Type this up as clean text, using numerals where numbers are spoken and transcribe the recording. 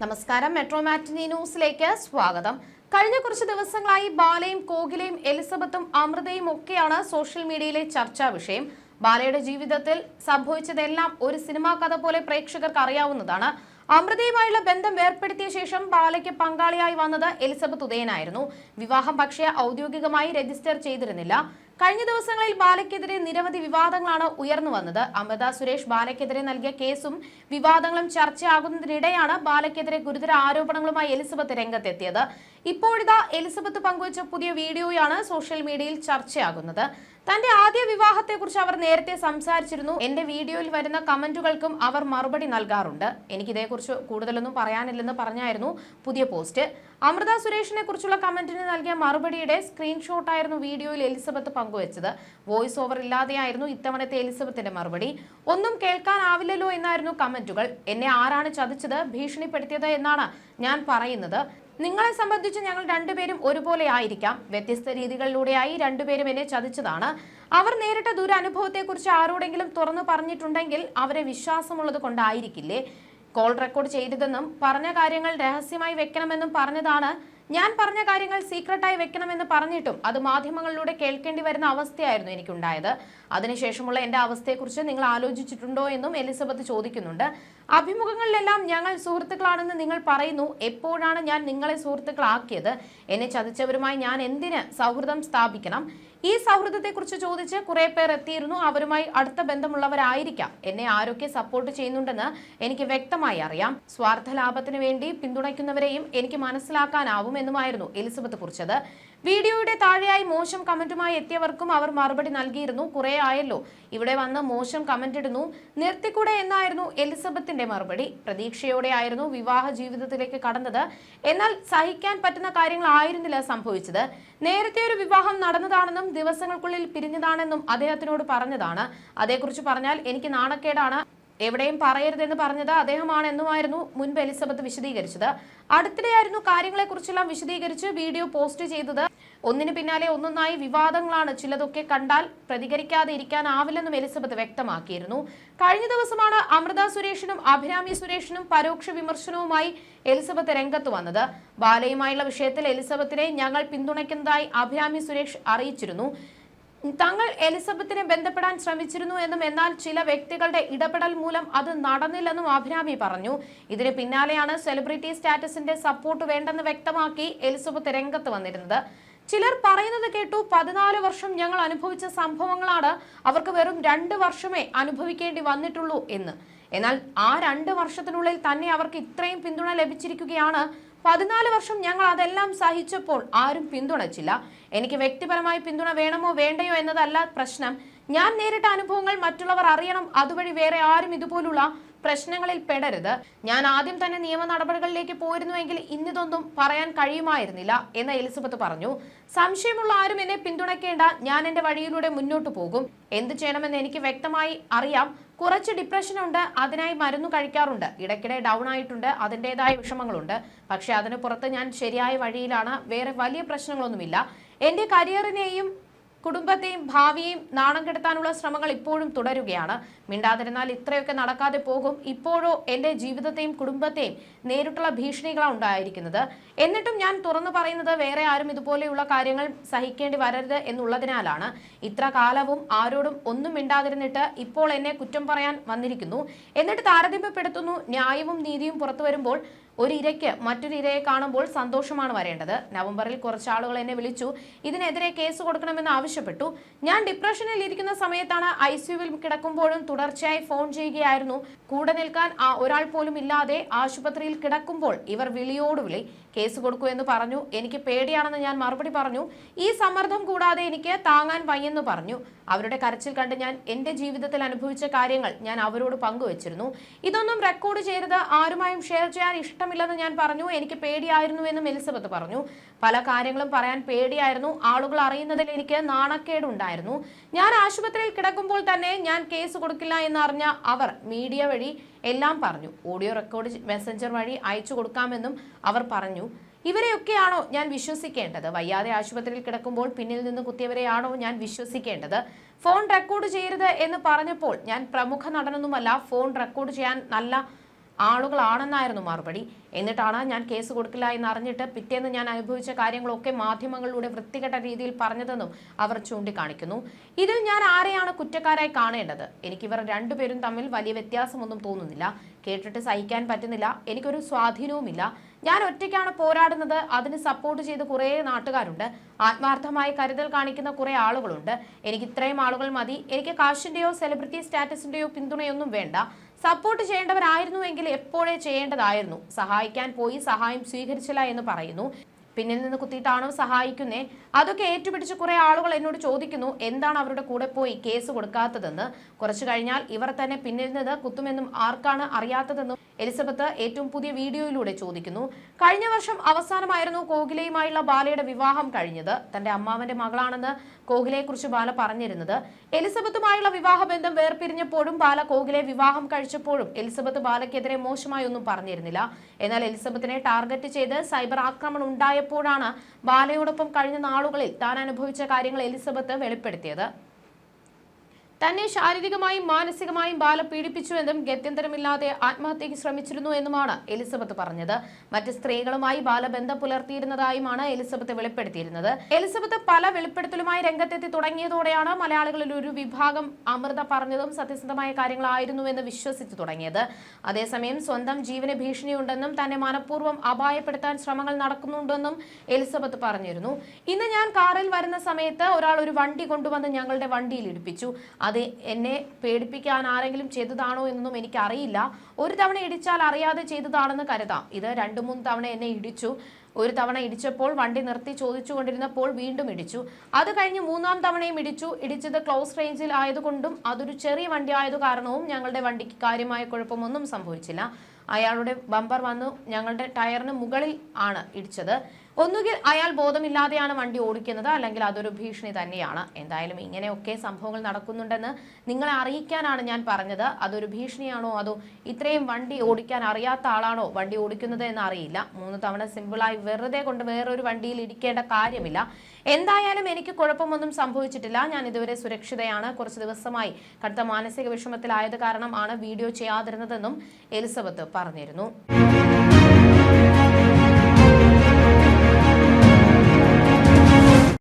നമസ്കാരം. മെട്രോ മാറ്റിനി ന്യൂസിലേക്ക് സ്വാഗതം. കഴിഞ്ഞ കുറച്ച് ദിവസങ്ങളായി ബാലയും കോകിലയും എലിസബത്തും അമൃതയും ഒക്കെയാണ് സോഷ്യൽ മീഡിയയിലെ ചർച്ചാ വിഷയം. ബാലയുടെ ജീവിതത്തിൽ സംഭവിച്ചതെല്ലാം ഒരു സിനിമാ കഥ പോലെ പ്രേക്ഷകർക്ക് അറിയാവുന്നതാണ്. അമൃതയുമായുള്ള ബന്ധം ഏർപ്പെടുത്തിയ ശേഷം ബാലയ്ക്ക് പങ്കാളിയായി വന്നത് എലിസബത്ത് ഉദയനായിരുന്നു. വിവാഹം പക്ഷേ ഔദ്യോഗികമായി രജിസ്റ്റർ ചെയ്തിരുന്നില്ല. കഴിഞ്ഞ ദിവസങ്ങളിൽ ബാലയ്ക്കെതിരെ നിരവധി വിവാദങ്ങളാണ് ഉയർന്നു വന്നത്. അമൃത സുരേഷ് ബാലയ്ക്കെതിരെ നൽകിയ കേസും വിവാദങ്ങളും ചർച്ചയാകുന്നതിനിടെയാണ് ബാലയ്ക്കെതിരെ ഗുരുതര ആരോപണങ്ങളുമായി എലിസബത്ത് രംഗത്തെത്തിയത്. ഇപ്പോഴിതാ എലിസബത്ത് പങ്കുവച്ച പുതിയ വീഡിയോയാണ് സോഷ്യൽ മീഡിയയിൽ ചർച്ചയാകുന്നത്. തന്റെ ആദ്യ വിവാഹത്തെക്കുറിച്ച് അവർ നേരത്തെ സംസാരിച്ചിരുന്നു. എന്റെ വീഡിയോയിൽ വരുന്ന കമന്റുകൾക്കും അവർ മറുപടി നൽകാറുണ്ട്. എനിക്കിതേക്കുറിച്ച് കൂടുതലൊന്നും പറയാനില്ലെന്ന് പറഞ്ഞായിരുന്നു പുതിയ പോസ്റ്റ്. അമൃത സുരേഷിനെ കുറിച്ചുള്ള കമന്റിന് നൽകിയ മറുപടിയുടെ സ്ക്രീൻഷോട്ടായിരുന്നു വീഡിയോയിൽ എലിസബത്ത് പങ്കുവച്ചത്. വോയിസ് ഓവർ ഇല്ലാതെയായിരുന്നു ഇത്തവണത്തെ എലിസബത്തിന്റെ മറുപടി. ഒന്നും കേൾക്കാനാവില്ലല്ലോ എന്നായിരുന്നു കമന്റുകൾ. എന്നെ ആരാണ് ചതിച്ചത്, ഭീഷണിപ്പെടുത്തിയത് എന്നാണ് ഞാൻ പറയുന്നത്. നിങ്ങളെ സംബന്ധിച്ച് ഞങ്ങൾ രണ്ടുപേരും ഒരുപോലെ ആയിരിക്കാം. വ്യത്യസ്ത രീതികളിലൂടെയായി രണ്ടുപേരും എന്നെ ചതിച്ചതാണ്. അവർ നേരിട്ട ദുരനുഭവത്തെക്കുറിച്ച് ആരോടെങ്കിലും തുറന്നു പറഞ്ഞിട്ടുണ്ടെങ്കിൽ അവരെ വിശ്വാസമുള്ളത് കൊണ്ടായിരിക്കില്ലേ. കോൾ റെക്കോർഡ് ചെയ്തതെന്നും പറഞ്ഞ കാര്യങ്ങൾ രഹസ്യമായി വെക്കണമെന്നും പറഞ്ഞതാണ്. ഞാൻ പറഞ്ഞ കാര്യങ്ങൾ സീക്രട്ടായി വെക്കണമെന്ന് പറഞ്ഞിട്ടും അത് മാധ്യമങ്ങളിലൂടെ കേൾക്കേണ്ടി വരുന്ന അവസ്ഥയായിരുന്നു എനിക്കുണ്ടായത്. അതിനുശേഷമുള്ള എന്റെ അവസ്ഥയെക്കുറിച്ച് നിങ്ങൾ ആലോചിച്ചിട്ടുണ്ടോ എന്നും എലിസബത്ത് ചോദിക്കുന്നുണ്ട്. അഭിമുഖങ്ങളിലെല്ലാം ഞങ്ങൾ സുഹൃത്തുക്കളാണെന്ന് നിങ്ങൾ പറയുന്നു. എപ്പോഴാണ് ഞാൻ നിങ്ങളെ സുഹൃത്തുക്കളാക്കിയത്? എന്നെ ചതിച്ചവരുമായി ഞാൻ എന്തിന് സൗഹൃദം സ്ഥാപിക്കണം? ഈ സൗഹൃദത്തെക്കുറിച്ച് ചോദിച്ച് കുറെ പേർ എത്തിയിരുന്നു. അവരുമായി അടുത്ത ബന്ധമുള്ളവരായിരിക്കാം. എന്നെ ആരൊക്കെ സപ്പോർട്ട് ചെയ്യുന്നുണ്ടെന്ന് എനിക്ക് വ്യക്തമായി അറിയാം. സ്വാർത്ഥ ലാഭത്തിന് വേണ്ടി പിന്തുണയ്ക്കുന്നവരെയും എനിക്ക് മനസ്സിലാക്കാനാവും എന്നുമായിരുന്നു എലിസബത്ത് കുറിച്ചത്. വീഡിയോയുടെ താഴെയായി മോശം കമന്റുമായി എത്തിയവർക്കും അവർ മറുപടി നൽകിയിരുന്നു. കുറെ ആയല്ലോ ഇവിടെ വന്ന് മോശം കമന്റ് ഇടുന്നു, നിർത്തിക്കൂടെ എന്നായിരുന്നു എലിസബത്തിന്റെ മറുപടി. പ്രതീക്ഷയോടെയായിരുന്നു വിവാഹ ജീവിതത്തിലേക്ക് കടന്നത്. എന്നാൽ സഹിക്കാൻ പറ്റുന്ന കാര്യങ്ങളായിരുന്നില്ല സംഭവിച്ചത്. നേരത്തെ ഒരു വിവാഹം നടന്നതാണെന്നും ദിവസങ്ങൾക്കുള്ളിൽ പിരിഞ്ഞതാണെന്നും അദ്ദേഹത്തിനോട് പറഞ്ഞതാണ്. അതേക്കുറിച്ച് പറഞ്ഞാൽ എനിക്ക് നാണക്കേടാണ്, എവിടെയും പറയരുതെന്ന് പറഞ്ഞത് അദ്ദേഹമാണെന്നുമായിരുന്നു മുൻപ് എലിസബത്ത് വിശദീകരിച്ചത്. അടുത്തിടെയായിരുന്നു കാര്യങ്ങളെക്കുറിച്ചെല്ലാം വിശദീകരിച്ച് വീഡിയോ പോസ്റ്റ് ചെയ്തത്. ഒന്നിനു പിന്നാലെ ഒന്നൊന്നായി വിവാദങ്ങളാണ്. ചിലതൊക്കെ കണ്ടാൽ പ്രതികരിക്കാതെ ഇരിക്കാനാവില്ലെന്നും എലിസബത്ത് വ്യക്തമാക്കിയിരുന്നു. കഴിഞ്ഞ ദിവസമാണ് അമൃത സുരേഷിനും അഭിരാമി സുരേഷിനും പരോക്ഷ വിമർശനവുമായി എലിസബത്ത് രംഗത്ത് വന്നത്. ബാലയുമായുള്ള വിഷയത്തിൽ എലിസബത്തിനെ ഞങ്ങൾ പിന്തുണയ്ക്കുന്നതായി അഭിരാമി സുരേഷ് അറിയിച്ചിരുന്നു. തങ്ങൾ എലിസബത്തിനെ ബന്ധപ്പെടാൻ ശ്രമിച്ചിരുന്നു എന്നും എന്നാൽ ചില വ്യക്തികളുടെ ഇടപെടൽ മൂലം അത് നടന്നില്ലെന്നും അഭിരാമി പറഞ്ഞു. ഇതിന് പിന്നാലെയാണ് സെലിബ്രിറ്റി സ്റ്റാറ്റസിന്റെ സപ്പോർട്ട് വേണ്ടെന്ന് വ്യക്തമാക്കി എലിസബത്ത് രംഗത്ത് വന്നിരുന്നത്. ചിലർ പറയുന്നത് കേട്ടു, 14 വർഷം ഞങ്ങൾ അനുഭവിച്ച സംഭവങ്ങളാണ്, അവർക്ക് വെറും 2 വർഷമേ അനുഭവിക്കേണ്ടി വന്നിട്ടുള്ളൂ എന്ന്. എന്നാൽ ആ 2 വർഷത്തിനുള്ളിൽ തന്നെ അവർക്ക് ഇത്രയും പിന്തുണ ലഭിച്ചിരിക്കുകയാണ്. 14 വർഷം ഞങ്ങൾ അതെല്ലാം സഹിച്ചപ്പോൾ ആരും പിന്തുണച്ചില്ല. എനിക്ക് വ്യക്തിപരമായി പിന്തുണ വേണമോ വേണ്ടയോ എന്നതല്ല പ്രശ്നം. ഞാൻ നേരിട്ട അനുഭവങ്ങൾ മറ്റുള്ളവർ അറിയണം. അതുവഴി വേറെ ആരും ഇതുപോലുള്ള പ്രശ്നങ്ങളിൽ പെടരുത്. ഞാൻ ആദ്യം തന്നെ നിയമ നടപടികളിലേക്ക് പോയിരുന്നുവെങ്കിൽ ഇന്നിതൊന്നും പറയാൻ കഴിയുമായിരുന്നില്ല എന്ന് എലിസബത്ത് പറഞ്ഞു. സംശയമുള്ള ആരും എന്നെ പിന്തുണയ്ക്കേണ്ട. ഞാൻ എന്റെ വഴിയിലൂടെ മുന്നോട്ട് പോകും. എന്ത് ചെയ്യണമെന്ന് എനിക്ക് വ്യക്തമായി അറിയാം. കുറച്ച് ഡിപ്രഷൻ ഉണ്ട്, അതിനായി മരുന്ന് കഴിക്കാറുണ്ട്. ഇടയ്ക്കിടെ ഡൗൺ ആയിട്ടുണ്ട്, അതിൻ്റെതായ വിഷമങ്ങളുണ്ട്. പക്ഷെ അതിന് പുറത്ത് ഞാൻ ശരിയായ വഴിയിലാണ്. വേറെ വലിയ പ്രശ്നങ്ങളൊന്നുമില്ല. എന്റെ കരിയറിനെയും കുടുംബത്തെയും ഭാവിയെയും നാണം കെടുത്താനുള്ള ശ്രമങ്ങൾ ഇപ്പോഴും തുടരുകയാണ്. മിണ്ടാതിരുന്നാൽ ഇത്രയൊക്കെ നടക്കാതെ പോകും. ഇപ്പോഴോ എന്റെ ജീവിതത്തെയും കുടുംബത്തെയും നേരിട്ടുള്ള ഭീഷണികളാണ് ഉണ്ടായിരിക്കുന്നത്. എന്നിട്ടും ഞാൻ തുറന്നു പറയുന്നത് വേറെ ആരും ഇതുപോലെയുള്ള കാര്യങ്ങൾ സഹിക്കേണ്ടി വരരുത് എന്നുള്ളതിനാലാണ്. ഇത്ര കാലവും ആരോടും ഒന്നും മിണ്ടാതിരുന്നിട്ട് ഇപ്പോൾ എന്നെ കുറ്റം പറയാൻ വന്നിരിക്കുന്നു. എന്നിട്ട് താരതമ്യപ്പെടുത്തുന്നു. ന്യായവും നീതിയും പുറത്തു വരുമ്പോൾ ഒരു ഇരയ്ക്ക് മറ്റൊരു ഇരയെ കാണുമ്പോൾ സന്തോഷമാണ് വരേണ്ടത്. നവംബറിൽ കുറച്ചാളുകൾ എന്നെ വിളിച്ചു, ഇതിനെതിരെ കേസ് കൊടുക്കണമെന്ന് ആവശ്യപ്പെട്ടു. ഞാൻ ഡിപ്രഷനിൽ ഇരിക്കുന്ന സമയത്താണ്. ICUവിൽ കിടക്കുമ്പോഴും തുടർച്ചയായി ഫോൺ ചെയ്യുകയായിരുന്നു. കൂടെ നിൽക്കാൻ ഒരാൾ പോലും ഇല്ലാതെ ആശുപത്രിയിൽ കിടക്കുമ്പോൾ ഇവർ വിളിയോട് വിളി. കേസ് കൊടുക്കൂ എന്ന് പറഞ്ഞു. എനിക്ക് പേടിയാണെന്ന് ഞാൻ മറുപടി പറഞ്ഞു. ഈ സമ്മർദ്ദം കൂടാതെ എനിക്ക് താങ്ങാൻ വയ്യെന്ന് പറഞ്ഞു. അവരുടെ കരച്ചിൽ കണ്ട് ഞാൻ എന്റെ ജീവിതത്തിൽ അനുഭവിച്ച കാര്യങ്ങൾ ഞാൻ അവരോട് പങ്കുവച്ചിരുന്നു. ഇതൊന്നും റെക്കോർഡ് ചെയ്തത് ആരുമായും ഷെയർ ചെയ്യാൻ ഇഷ്ടമില്ലെന്ന് ഞാൻ പറഞ്ഞു. എനിക്ക് പേടിയായിരുന്നു എന്നും എലിസബത്ത് പറഞ്ഞു. പല കാര്യങ്ങളും പറയാൻ പേടിയായിരുന്നു. ആളുകൾ അറിയുന്നതിൽ എനിക്ക് നാണക്കേടുണ്ടായിരുന്നു. ഞാൻ ആശുപത്രിയിൽ കിടക്കുമ്പോൾ തന്നെ ഞാൻ കേസ് കൊടുക്കില്ല എന്നറിഞ്ഞ അവർ മീഡിയ വഴി എല്ലാം പറഞ്ഞു. ഓഡിയോ റെക്കോർഡ് മെസ്സഞ്ചർ വഴി അയച്ചു കൊടുക്കാമെന്നും അവർ പറഞ്ഞു. ഇവരെയൊക്കെയാണോ ഞാൻ വിശ്വസിക്കേണ്ടത്? വയ്യാതെ ആശുപത്രിയിൽ കിടക്കുമ്പോൾ പിന്നിൽ നിന്ന് കുത്തിയവരെയാണോ ഞാൻ വിശ്വസിക്കേണ്ടത്? ഫോൺ റെക്കോർഡ് ചെയ്യരുത് എന്ന് പറഞ്ഞപ്പോൾ ഞാൻ പ്രമുഖ നടനൊന്നുമല്ല. ഫോൺ റെക്കോർഡ് ചെയ്യാൻ നല്ല ആളുകളാണെന്നായിരുന്നു മറുപടി. എന്നിട്ടാണ് ഞാൻ കേസ് കൊടുക്കില്ല എന്നറിഞ്ഞിട്ട് പിറ്റേന്ന് ഞാൻ അനുഭവിച്ച കാര്യങ്ങളൊക്കെ മാധ്യമങ്ങളിലൂടെ വൃത്തികെട്ട രീതിയിൽ പറഞ്ഞതെന്നും അവർ ചൂണ്ടിക്കാണിക്കുന്നു. ഇതിൽ ഞാൻ ആരെയാണ് കുറ്റക്കാരായി കാണേണ്ടത്? എനിക്കിവർ രണ്ടുപേരും തമ്മിൽ വലിയ വ്യത്യാസമൊന്നും തോന്നുന്നില്ല. കേട്ടിട്ട് സഹിക്കാൻ പറ്റുന്നില്ല. എനിക്കൊരു സ്വാധീനവുമില്ല. ഞാൻ ഒറ്റയ്ക്കാണ് പോരാടുന്നത്. അതിന് സപ്പോർട്ട് ചെയ്ത് കുറേ നാട്ടുകാരുണ്ട്. ആത്മാർത്ഥമായി കരുതൽ കാണിക്കുന്ന കുറെ ആളുകളുണ്ട്. എനിക്ക് ഇത്രയും ആളുകൾ മതി. എനിക്ക് കാശിന്റെയോ സെലിബ്രിറ്റി സ്റ്റാറ്റസിന്റെയോ പിന്തുണയൊന്നും വേണ്ട. സപ്പോർട്ട് ചെയ്യേണ്ടവരായിരുന്നുവെങ്കിൽ എപ്പോഴേ ചെയ്യേണ്ടതായിരുന്നു. സഹായിക്കാൻ പോയി സഹായം സ്വീകരിച്ചില്ല എന്ന് പറയുന്നു. പിന്നിൽ നിന്ന് കുത്തിയിട്ടാണോ സഹായിക്കുന്നേ? അതൊക്കെ ഏറ്റുപിടിച്ച് കുറെ ആളുകൾ എന്നോട് ചോദിക്കുന്നു, എന്താണ് അവരുടെ കൂടെ പോയി കേസ് കൊടുക്കാത്തതെന്ന്. കുറച്ചു കഴിഞ്ഞാൽ ഇവർ തന്നെ പിന്നിൽ നിന്ന് കുത്തുമെന്നും ആർക്കാണ് അറിയാത്തതെന്നും എലിസബത്ത് ഏറ്റവും പുതിയ വീഡിയോയിലൂടെ ചോദിക്കുന്നു. കഴിഞ്ഞ വർഷം അവസാനമായിരുന്നു കോകിലയുമായുള്ള ബാലയുടെ വിവാഹം കഴിഞ്ഞത്. തന്റെ അമ്മാവന്റെ മകളാണെന്ന് കോകിലയെക്കുറിച്ച് ബാല പറഞ്ഞിരുന്നത്. എലിസബത്തുമായുള്ള വിവാഹബന്ധം വേർപിരിഞ്ഞപ്പോഴും ബാല കോകിലയെ വിവാഹം കഴിച്ചപ്പോഴും എലിസബത്ത് ബാലയ്ക്കെതിരെ മോശമായി ഒന്നും പറഞ്ഞിരുന്നില്ല. എന്നാൽ എലിസബത്തിനെ ടാർഗറ്റ് ചെയ്ത് സൈബർ ആക്രമണം ഉണ്ടായപ്പോഴാണ് ബാലയോടൊപ്പം കഴിഞ്ഞ നാളുകളിൽ താൻ അനുഭവിച്ച കാര്യങ്ങൾ എലിസബത്ത് വെളിപ്പെടുത്തിയത്. തന്നെ ശാരീരികമായും മാനസികമായും ബാല പീഡിപ്പിച്ചുവെന്നും ഗത്യന്തരമില്ലാതെ ആത്മഹത്യയ്ക്ക് ശ്രമിച്ചിരുന്നു എന്നുമാണ് എലിസബത്ത് പറഞ്ഞത്. മറ്റ് സ്ത്രീകളുമായി ബാല ബന്ധം പുലർത്തിയിരുന്നതായുമാണ് എലിസബത്ത് വെളിപ്പെടുത്തിയിരുന്നത്. എലിസബത്ത് പല വെളിപ്പെടുത്തലുമായി രംഗത്തെത്തി തുടങ്ങിയതോടെയാണ് മലയാളികളിൽ ഒരു വിഭാഗം അമൃത പറഞ്ഞതും സത്യസന്ധമായ കാര്യങ്ങളായിരുന്നുവെന്ന് വിശ്വസിച്ചു തുടങ്ങിയത്. അതേസമയം സ്വന്തം ജീവന് ഭീഷണിയുണ്ടെന്നും തന്നെ മനഃപൂർവ്വം അപായപ്പെടുത്താൻ ശ്രമങ്ങൾ നടക്കുന്നുണ്ടെന്നും എലിസബത്ത് പറഞ്ഞിരുന്നു. ഇന്ന് ഞാൻ കാറിൽ വരുന്ന സമയത്ത് ഒരാൾ ഒരു വണ്ടി കൊണ്ടുവന്ന് ഞങ്ങളുടെ വണ്ടിയിൽ ഇടിപ്പിച്ചു. അത് എന്നെ പേടിപ്പിക്കാൻ ആരെങ്കിലും ചെയ്തതാണോ എന്നൊന്നും എനിക്കറിയില്ല. ഒരു തവണ ഇടിച്ചാൽ അറിയാതെ ചെയ്തതാണെന്ന് കരുതാം. ഇത് 2-3 തവണ എന്നെ ഇടിച്ചു. ഒരു തവണ ഇടിച്ചപ്പോൾ വണ്ടി നിർത്തി ചോദിച്ചുകൊണ്ടിരുന്നപ്പോൾ വീണ്ടും ഇടിച്ചു. അത് കഴിഞ്ഞ് 3-ാം തവണയും ഇടിച്ചു. ഇടിച്ചത് ക്ലോസ് റേഞ്ചിൽ ആയതുകൊണ്ടും അതൊരു ചെറിയ വണ്ടി ആയതു കാരണവും ഞങ്ങളുടെ വണ്ടിക്ക് കാര്യമായ കുഴപ്പമൊന്നും സംഭവിച്ചില്ല. അയാളുടെ ബമ്പർ വന്നു ഞങ്ങളുടെ ടയറിന് മുകളിൽ ആണ് ഇടിച്ചത്. ഒന്നുകിൽ അയാൾ ബോധമില്ലാതെയാണ് വണ്ടി ഓടിക്കുന്നത്, അല്ലെങ്കിൽ അതൊരു ഭീഷണി തന്നെയാണ്. എന്തായാലും ഇങ്ങനെയൊക്കെ സംഭവങ്ങൾ നടക്കുന്നുണ്ടെന്ന് നിങ്ങളെ അറിയിക്കാനാണ് ഞാൻ പറഞ്ഞത്. അതൊരു ഭീഷണിയാണോ അതോ ഇത്രയും വണ്ടി ഓടിക്കാൻ അറിയാത്ത ആളാണോ വണ്ടി ഓടിക്കുന്നത് എന്ന് അറിയില്ല. 3 തവണ സിമ്പിളായി വെറുതെ കൊണ്ട് വേറൊരു വണ്ടിയിൽ ഇടിക്കേണ്ട കാര്യമില്ല. എന്തായാലും എനിക്ക് കുഴപ്പമൊന്നും സംഭവിച്ചിട്ടില്ല. ഞാൻ ഇതുവരെ സുരക്ഷിതയാണ്. കുറച്ച് ദിവസമായി കടുത്ത മാനസിക വിഷമത്തിലായത് കാരണം ആണ് വീഡിയോ ചെയ്യാതിരുന്നതെന്നും എലിസബത്ത് പറഞ്ഞിരുന്നു.